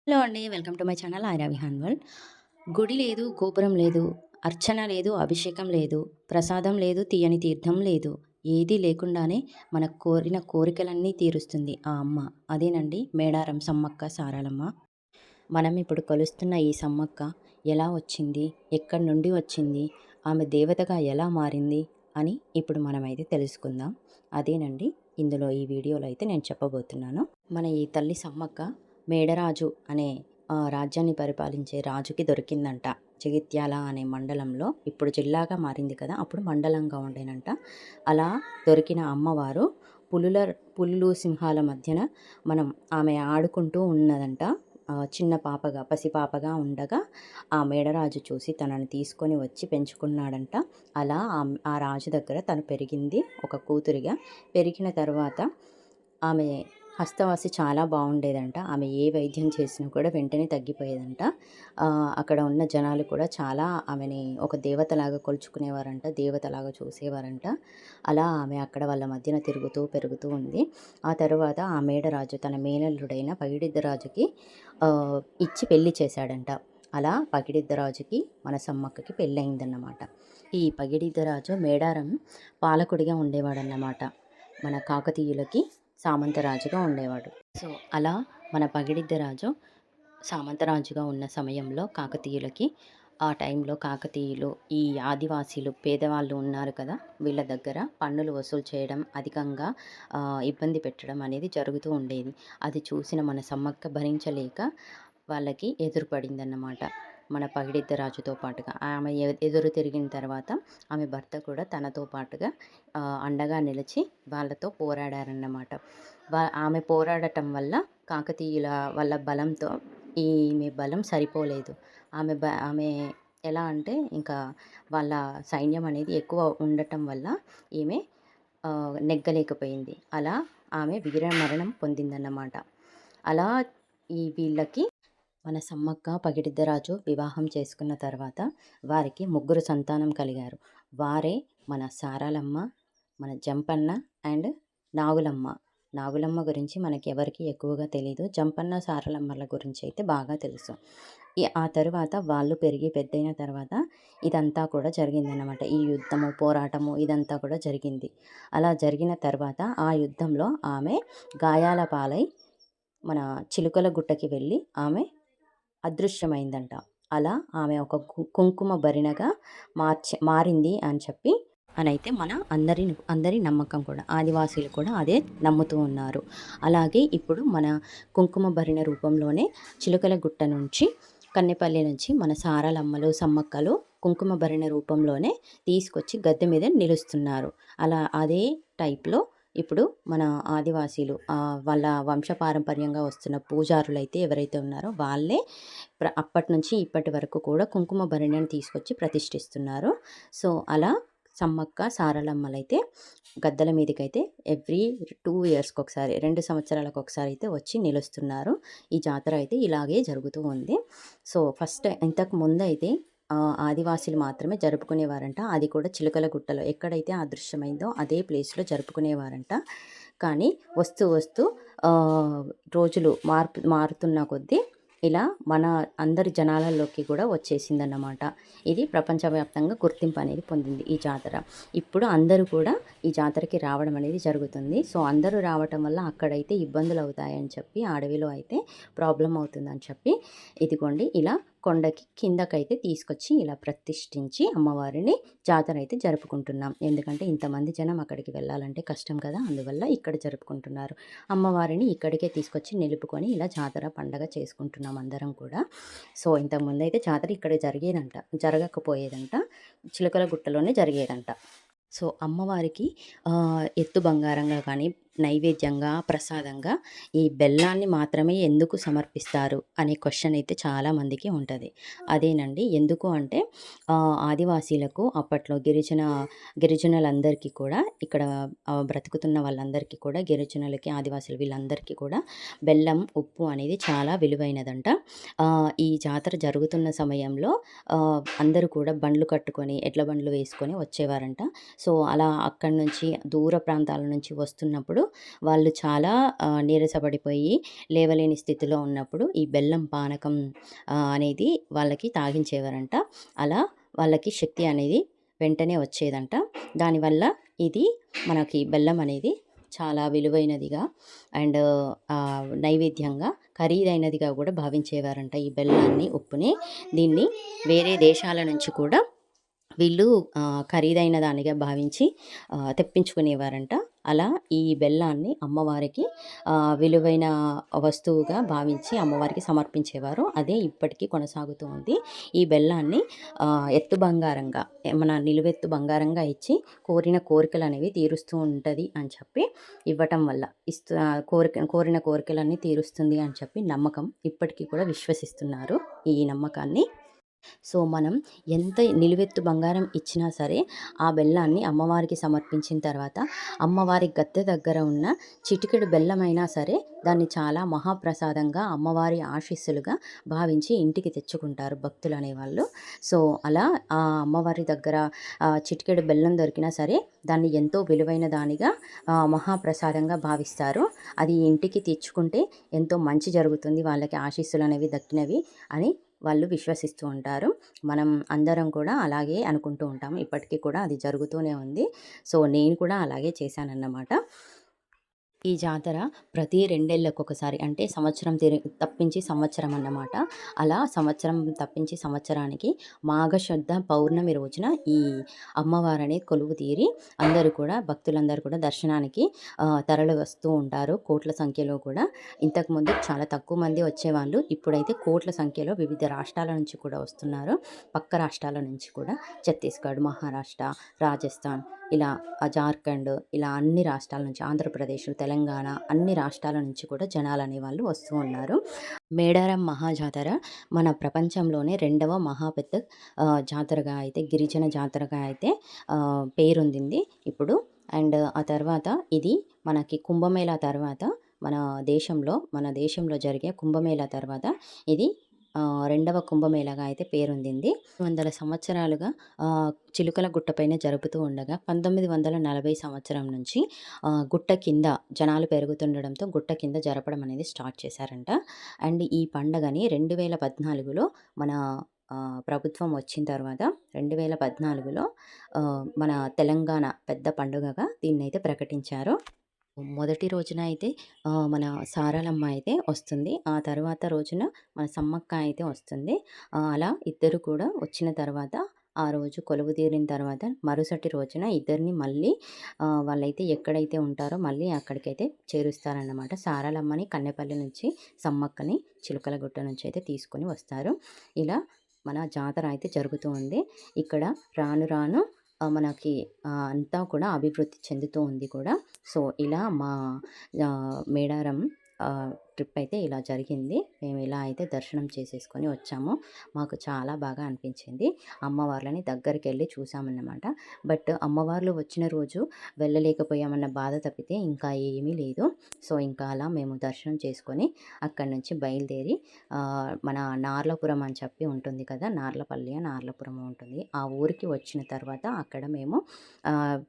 Hello అండి. Welcome to my channel Aira Vihaan world. గుడి లేదు, గోపురం లేదు, అర్చన లేదు, అభిషేకం లేదు, ప్రసాదం లేదు, తీయని తీర్థం లేదు. ఏదీ లేకుండానే మనకు కోరిన కోరికలన్నీ తీరుస్తుంది ఆ అమ్మ. అదేనండి మేడారం సమ్మక్క సారలమ్మ. మనం ఇప్పుడు కొలుస్తున్న ఈ సమ్మక్క ఎలా వచ్చింది? ఎక్కడి నుండి వచ్చింది? ఆమె దేవతగా ఎలా మారింది? అని ఇప్పుడు మనమైతే తెలుసుకుందాం. అదేనండి ఇందులో ఈ వీడియోలో అయితే నేను చెప్పబోతున్నాను. మన ఈ తల్లి సమ్మక్క మేడరాజు అనే రాజ్యాన్ని పరిపాలించే రాజుకి దొరికిందంట. జగిత్యాల అనే మండలంలో ఇప్పుడు జిల్లాగా మారింది కదా! అప్పుడు మండలంగా ఉండేనంట. అలా దొరికిన అమ్మవారు పులుల పులులు, సింహాల మధ్యన ఆమె ఆడుకుంటూ ఉన్నదంట. చిన్న పాపగా, పసిపాపగా ఉండగా ఆ మేడరాజు చూసి తనని తీసుకొని వచ్చి పెంచుకున్నాడంట. అలా ఆ రాజు దగ్గర తను పెరిగింది ఒక కూతురిగా. పెరిగిన తర్వాత ఆమె హస్తవాసి చాలా బాగుండేదంట. ఆమె ఏ వైద్యం చేసినా కూడా వెంటనే తగ్గిపోయేదంట. అక్కడ ఉన్న జనాలు కూడా చాలా ఆమెని ఒక దేవతలాగా కొలుచుకునేవారంట. దేవతలాగా చూసేవారంట. అలా ఆమె అక్కడ వాళ్ళ మధ్యన తిరుగుతూ పెరుగుతూ ఉంది. ఆ తర్వాత ఆ మేడరాజు తన మేనల్లుడైన పగిడిద్దరాజుకి ఇచ్చి పెళ్లి చేశాడంట. అలా పగిడిద్దరాజుకి మన సమ్మక్కకి పెళ్ళయిందన్నమాట. ఈ పగిడిద్దరాజు మేడారం పాలకుడిగా ఉండేవాడన్నమాట. మన కాకతీయులకి సామంతరాజుగా ఉండేవాడు. సో అలా మన పగిడిద్దరాజు సామంతరాజుగా ఉన్న సమయంలో కాకతీయులకి ఆ టైంలో కాకతీయులు ఈ ఆదివాసీలు పేదవాళ్ళు ఉన్నారు కదా, వీళ్ళ దగ్గర పన్నులు వసూలు చేయడం, అధికంగా ఇబ్బంది పెట్టడం అనేది జరుగుతూ ఉండేది. అది చూసిన మన సమ్మక్క భరించలేక వాళ్ళకి ఎదురుపడిందన్నమాట. మన పగిడిద్దరాజుతో పాటుగా ఆమె ఎదురు తిరిగిన తర్వాత ఆమె భర్త కూడా తనతో పాటుగా అండగా నిలిచి వాళ్ళతో పోరాడారన్నమాట. ఆమె పోరాడటం వల్ల కాకతీయుల వాళ్ళ బలంతో ఈమె బలం సరిపోలేదు. ఆమె ఎలా అంటే ఇంకా వాళ్ళ సైన్యం అనేది ఎక్కువ ఉండటం వల్ల ఈమె నెగ్గలేకపోయింది. అలా ఆమె వీరమరణం పొందిందన్నమాట. అలా వీళ్ళకి మన సమ్మక్క పగిడిద్దరాజు వివాహం చేసుకున్న తర్వాత వారికి ముగ్గురు సంతానం కలిగారు. వారే మన సారాలమ్మ, మన జంపన్న అండ్ నాగులమ్మ. నాగులమ్మ గురించి మనకి ఎవరికి ఎక్కువగా తెలీదు. జంపన్న, సారలమ్మల గురించి అయితే బాగా తెలుసు. ఆ తరువాత వాళ్ళు పెరిగి పెద్దయిన తర్వాత ఇదంతా కూడా జరిగిందన్నమాట. ఈ యుద్ధము, పోరాటము ఇదంతా కూడా జరిగింది. అలా జరిగిన తర్వాత ఆ యుద్ధంలో ఆమె గాయాల పాలై మన చిలుకల గుట్టకి వెళ్ళి ఆమె అదృశ్యమైందంట. అలా ఆమె ఒక కుంకుమ భరిణగా మారింది అని చెప్పి అనైతే మన అందరి నమ్మకం కూడా. ఆదివాసీలు కూడా అదే నమ్ముతూ ఉన్నారు. అలాగే ఇప్పుడు మన కుంకుమ భరిణ రూపంలోనే చిలుకల గుట్ట నుంచి, కన్నెపల్లి నుంచి మన సారలమ్మలు, సమ్మక్కలు కుంకుమ భరిణ రూపంలోనే తీసుకొచ్చి గద్దె మీద నిలుస్తున్నారు. అలా అదే టైప్లో ఇప్పుడు మన ఆదివాసీలు వాళ్ళ వంశపారంపర్యంగా వస్తున్న పూజారులైతే ఎవరైతే ఉన్నారో వాళ్ళే అప్పటి నుంచి ఇప్పటి వరకు కూడా కుంకుమ భరిణిని తీసుకొచ్చి ప్రతిష్ఠిస్తున్నారు. సో అలా సమ్మక్క సారలమ్మలైతే గద్దెల మీదకైతే ఎవ్రీ 2 ఇయర్స్కి ఒకసారి, 2 సంవత్సరాలకు ఒకసారి అయితే వచ్చి నిలుస్తున్నారు. ఈ జాతర అయితే ఇలాగే జరుగుతూ ఉంది. సో ఫస్ట్ ఇంతకు ముందైతే ఆదివాసీలు మాత్రమే జరుపుకునేవారంట. అది కూడా చిలుకల గుట్టలో ఎక్కడైతే అదృశ్యమైందో అదే ప్లేస్లో జరుపుకునేవారంట. కానీ వస్తూ వస్తూ రోజులు మారుతున్న కొద్దీ ఇలా మన అందరి జనాలలోకి కూడా వచ్చేసిందన్నమాట. ఇది ప్రపంచవ్యాప్తంగా గుర్తింపు అనేది పొందింది ఈ జాతర. ఇప్పుడు అందరూ కూడా ఈ జాతరకి రావడం అనేది జరుగుతుంది. సో అందరూ రావటం వల్ల అక్కడైతే ఇబ్బందులు అవుతాయని చెప్పి, అడవిలో అయితే ప్రాబ్లం అవుతుందని చెప్పి ఇదిగోండి ఇలా కొండకి కిందకైతే తీసుకొచ్చి ఇలా ప్రతిష్ఠించి అమ్మవారిని జాతర అయితే జరుపుకుంటున్నాం. ఎందుకంటే ఇంతమంది జనం అక్కడికి వెళ్ళాలంటే కష్టం కదా, అందువల్ల ఇక్కడ జరుపుకుంటున్నారు. అమ్మవారిని ఇక్కడికే తీసుకొచ్చి నిలుపుకొని ఇలా జాతర పండగ చేసుకుంటున్నాం అందరం కూడా. సో ఇంతకుముందు అయితే జాతర ఇక్కడ జరగకపోయేదంట, చిలుకల గుట్టలోనే జరిగేదంట. సో అమ్మవారికి ఎత్తు బంగారంగా కానీ, నైవేద్యంగా, ప్రసాదంగా ఈ బెల్లాన్ని మాత్రమే ఎందుకు సమర్పిస్తారు అనే క్వశ్చన్ అయితే చాలామందికి ఉంటుంది. అదేనండి ఎందుకు అంటే ఆదివాసీలకు అప్పట్లో గిరిజనులందరికీ కూడా ఇక్కడ బ్రతుకుతున్న వాళ్ళందరికీ కూడా, గిరిజనులకి, ఆదివాసీలు వీళ్ళందరికీ కూడా బెల్లం, ఉప్పు అనేది చాలా విలువైనదంట. ఈ జాతర జరుగుతున్న సమయంలో అందరూ కూడా బండ్లు కట్టుకొని, ఎడ్ల బండ్లు వేసుకొని వచ్చేవారంట. సో అలా అక్కడి నుంచి దూర ప్రాంతాల నుంచి వస్తున్నప్పుడు వాళ్ళు చాలా నీరసపడిపోయి లేవలేని స్థితిలో ఉన్నప్పుడు ఈ బెల్లం పానకం అనేది వాళ్ళకి తాగించేవారంట. అలా వాళ్ళకి శక్తి అనేది వెంటనే వచ్చేదంట. దానివల్ల ఇది మనకి బెల్లం అనేది చాలా విలువైనదిగా అండ్ నైవేద్యంగా ఖరీదైనదిగా కూడా భావించేవారంట ఈ బెల్లాన్ని, ఉప్పుని. దీన్ని వేరే దేశాల నుంచి కూడా వీళ్ళు ఖరీదైన దానిగా భావించి తెప్పించుకునేవారంట. అలా ఈ బెల్లాన్ని అమ్మవారికి విలువైన వస్తువుగా భావించి అమ్మవారికి సమర్పించేవారు. అదే ఇప్పటికీ కొనసాగుతూ ఉంది. ఈ బెల్లాన్ని ఎత్తు బంగారంగా, మన నిలువెత్తు బంగారంగా ఇచ్చి కోరిన కోరికలనేవి తీరుస్తూ ఉంటది అని చెప్పి ఇవ్వటం వల్ల కోరిన కోరికలన్నీ తీరుస్తుంది అని చెప్పి నమ్మకం. ఇప్పటికీ కూడా విశ్వసిస్తున్నారు ఈ నమ్మకాన్ని. సో, మనం ఎంత నిలువెత్తు బంగారం ఇచ్చినా సరే, ఆ బెల్లాన్ని అమ్మవారికి సమర్పించిన తర్వాత, అమ్మవారి గద్దె దగ్గర ఉన్న చిటికెడు బెల్లమైనా సరే, దాన్ని చాలా మహాప్రసాదంగా అమ్మవారి ఆశీస్సులుగా భావించి ఇంటికి తెచ్చుకుంటారు భక్తులనేవాళ్ళు. సో, అలా ఆ అమ్మవారి దగ్గర చిటికెడు బెల్లం దొరికినా సరే, దాన్ని ఎంతో విలువైన దానిగా మహాప్రసాదంగా భావిస్తారు. అది ఇంటికి తెచ్చుకుంటే ఎంతో మంచి జరుగుతుంది, వాళ్ళకి ఆశీస్సులనేవి దక్కినవి అని వాళ్ళు విశ్వసిస్తూ ఉంటారు. మనం అందరం కూడా అలాగే అనుకుంటూ ఉంటాం. ఇప్పటికీ కూడా అది జరుగుతూనే ఉంది. సో, నేను కూడా అలాగే చేశానన్నమాట. ఈ జాతర ప్రతి 2 ఏళ్లకొకసారి, అంటే సంవత్సరం తప్పించి సంవత్సరం అన్నమాట. అలా సంవత్సరం తప్పించి సంవత్సరానికి మాఘశుద్ధ పౌర్ణమి రోజున ఈ అమ్మవారనేది కొలువు తీరి అందరూ కూడా, భక్తులందరూ కూడా దర్శనానికి తరలి వస్తూ ఉంటారు. కోట్ల సంఖ్యలో కూడా. ఇంతకుముందు చాలా తక్కువ మంది వచ్చేవాళ్ళు. ఇప్పుడైతే కోట్ల సంఖ్యలో వివిధ రాష్ట్రాల నుంచి కూడా వస్తున్నారు. పక్క రాష్ట్రాల నుంచి కూడా, ఛత్తీస్గఢ్, మహారాష్ట్ర, రాజస్థాన్, ఇలా జార్ఖండ్, ఇలా అన్ని రాష్ట్రాల నుంచి, ఆంధ్రప్రదేశ్, తెలంగాణ, అన్ని రాష్ట్రాల నుంచి కూడా జనాలనేవాళ్ళు వస్తూ ఉన్నారు. మేడారం మహాజాతర మన ప్రపంచంలోనే 2వ మహాపెద్ద జాతరగా అయితే, గిరిజన జాతరగా అయితే పేరొందింది ఇప్పుడు. అండ్ ఆ తర్వాత ఇది మనకి కుంభమేళా తర్వాత, మన దేశంలో జరిగే కుంభమేళా తర్వాత ఇది 2వ కుంభమేళాగా అయితే పేరొందింది. వందల సంవత్సరాలుగా చిలుకల గుట్టపైన జరుపుతూ ఉండగా 1940 సంవత్సరం నుంచి గుట్ట కింద జనాలు పెరుగుతుండడంతో గుట్ట కింద జరపడం అనేది స్టార్ట్ చేశారంట. అండ్ ఈ పండగని 2014లో మన ప్రభుత్వం వచ్చిన తర్వాత 2014లో మన తెలంగాణ పెద్ద పండుగగా దీన్నైతే ప్రకటించారు. మొదటి రోజున అయితే మన సారలమ్మ అయితే వస్తుంది. ఆ తర్వాత రోజున మన సమ్మక్క అయితే వస్తుంది. అలా ఇద్దరు కూడా వచ్చిన తర్వాత, ఆ రోజు కొలువు తీరిన తర్వాత మరుసటి రోజున ఇద్దరిని మళ్ళీ వాళ్ళైతే ఎక్కడైతే ఉంటారో మళ్ళీ అక్కడికైతే చేరుస్తారన్నమాట. సారలమ్మని కన్నెపల్లి నుంచి, సమ్మక్కని చిలుకలగుట్ట నుంచి అయితే తీసుకొని వస్తారు. ఇలా మన జాతర అయితే జరుగుతూ ఉంది. ఇక్కడ రాను రాను మనకి అంతా కూడా అభివృద్ధి చెందుతూ ఉంది కూడా. సో, ఇలా మా మేడారం ట్రిప్ అయితే ఇలా జరిగింది. మేము ఇలా అయితే దర్శనం చేసేసుకొని వచ్చాము. మాకు చాలా బాగా అనిపించింది. అమ్మవార్లని దగ్గరికెళ్ళి చూసామన్నమాట. బట్ అమ్మవార్లు వచ్చిన రోజు వెళ్ళలేకపోయామన్న బాధ తప్పితే ఇంకా ఏమీ లేదు. సో, ఇంకా అలా మేము దర్శనం చేసుకొని అక్కడి నుంచి బయలుదేరి మన నార్లపురం అని చెప్పి ఉంటుంది కదా, నార్లపురం ఉంటుంది. ఆ ఊరికి వచ్చిన తర్వాత అక్కడ మేము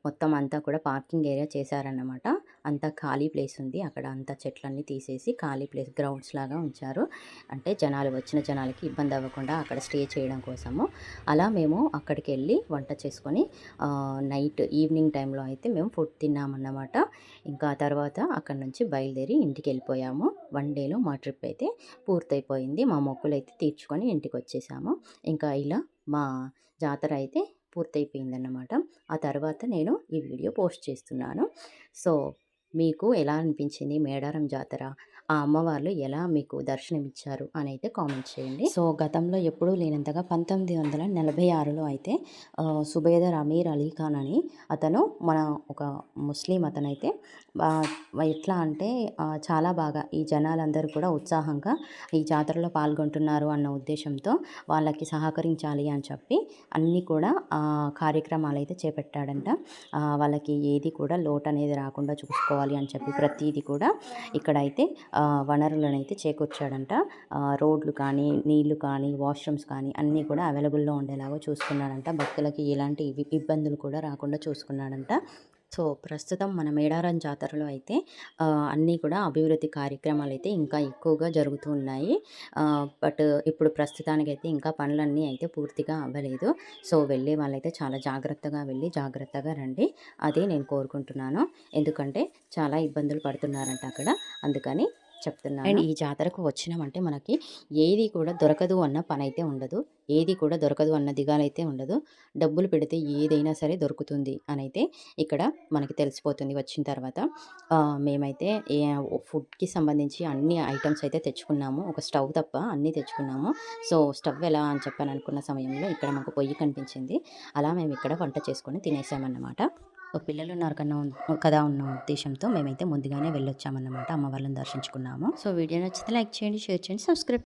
మొత్తం అంతా కూడా పార్కింగ్ ఏరియా చేశారన్నమాట. అంతా ఖాళీ ప్లేస్ ఉంది. అక్కడ అంతా చెట్లన్నీ తీసేసి ఖాళీ ప్లేస్, గ్రౌండ్స్ లాగా ఉంచారు. అంటే వచ్చిన జనాలకి ఇబ్బంది అవ్వకుండా అక్కడ స్టే చేయడం కోసము. అలా మేము అక్కడికి వెళ్ళి వంట చేసుకొని నైట్ ఈవినింగ్ టైంలో అయితే మేము ఫుడ్ తిన్నామన్నమాట. ఇంకా తర్వాత అక్కడి నుంచి బయలుదేరి ఇంటికి వెళ్ళిపోయాము. 1 డేలో మా ట్రిప్ అయితే పూర్తయిపోయింది. మా మొక్కులు అయితే తీర్చుకొని ఇంటికి వచ్చేసాము. ఇంకా ఇలా మా జాతర అయితే పూర్తయిపోయిందన్నమాట. ఆ తర్వాత నేను ఈ వీడియో పోస్ట్ చేస్తున్నాను. సో, మీకు ఎలా అనిపించింది మేడారం జాతర? ఆ అమ్మవార్లు ఎలా మీకు దర్శనమిచ్చారు అని అయితే కామెంట్ చేయండి. సో, గతంలో ఎప్పుడూ లేనంతగా 1946లో అయితే సుబేదర్ అమీర్ అలీ ఖాన్ అని అతను, మన ఒక ముస్లిం అతనైతే ఎట్లా అంటే చాలా బాగా ఈ జనాలందరూ కూడా ఉత్సాహంగా ఈ జాతరలో పాల్గొంటున్నారు అన్న ఉద్దేశంతో వాళ్ళకి సహకరించాలి అని చెప్పి అన్నీ కూడా కార్యక్రమాలు అయితే చేపట్టాడంట. వాళ్ళకి ఏది కూడా లోటు అనేది రాకుండా చూసుకోవాలి అని చెప్పి ప్రతీది కూడా ఇక్కడైతే వనరులనైతే చేకూర్చాడంట. రోడ్లు కానీ, నీళ్లు కానీ, వాష్రూమ్స్ కానీ అన్నీ కూడా అవైలబుల్లో ఉండేలాగా చూసుకున్నాడంట. భక్తులకి ఎలాంటి ఇబ్బందులు కూడా రాకుండా చూసుకున్నాడంట. సో, ప్రస్తుతం మన మేడారం జాతరలో అయితే అన్నీ కూడా అభివృద్ధి కార్యక్రమాలైతే ఇంకా ఎక్కువగా జరుగుతూ ఉన్నాయి. బట్ ఇప్పుడు ప్రస్తుతానికైతే ఇంకా పనులన్నీ అయితే పూర్తిగా అవ్వలేదు. సో, వెళ్ళే వాళ్ళైతే చాలా జాగ్రత్తగా వెళ్ళి జాగ్రత్తగా రండి. అదే నేను కోరుకుంటున్నాను. ఎందుకంటే చాలా ఇబ్బందులు పడుతున్నారంట అక్కడ. అందుకని చెప్తున్నాను. అండ్ ఈ జాతరకు వచ్చినామంటే మనకి ఏది కూడా దొరకదు అన్న పనైతే ఉండదు. ఏది కూడా దొరకదు అన్న దిగాలైతే ఉండదు. డబ్బులు పెడితే ఏదైనా సరే దొరుకుతుంది అనైతే ఇక్కడ మనకి తెలిసిపోతుంది వచ్చిన తర్వాత. మేమైతే ఫుడ్‌కి సంబంధించి అన్ని ఐటెమ్స్ అయితే తెచ్చుకున్నాము. ఒక స్టవ్ తప్ప అన్నీ తెచ్చుకున్నాము. సో, స్టవ్ ఎలా అని చెప్పని అనుకున్న సమయంలో ఇక్కడ మాకు పొయ్యి కనిపించింది. అలా మేము ఇక్కడ వంట చేసుకొని తినేసామన్నమాట. పిల్లలున్నారు కదా ఉన్న ఉద్దేశ్యంతో మేమైతే ముందుగానే వెళ్ళొచ్చామన్నమాట. అమ్మవార్లను దర్శించుకున్నాము. సో, వీడియో నచ్చితే లైక్ చేయండి, షేర్ చేయండి, సబ్స్క్రైబ్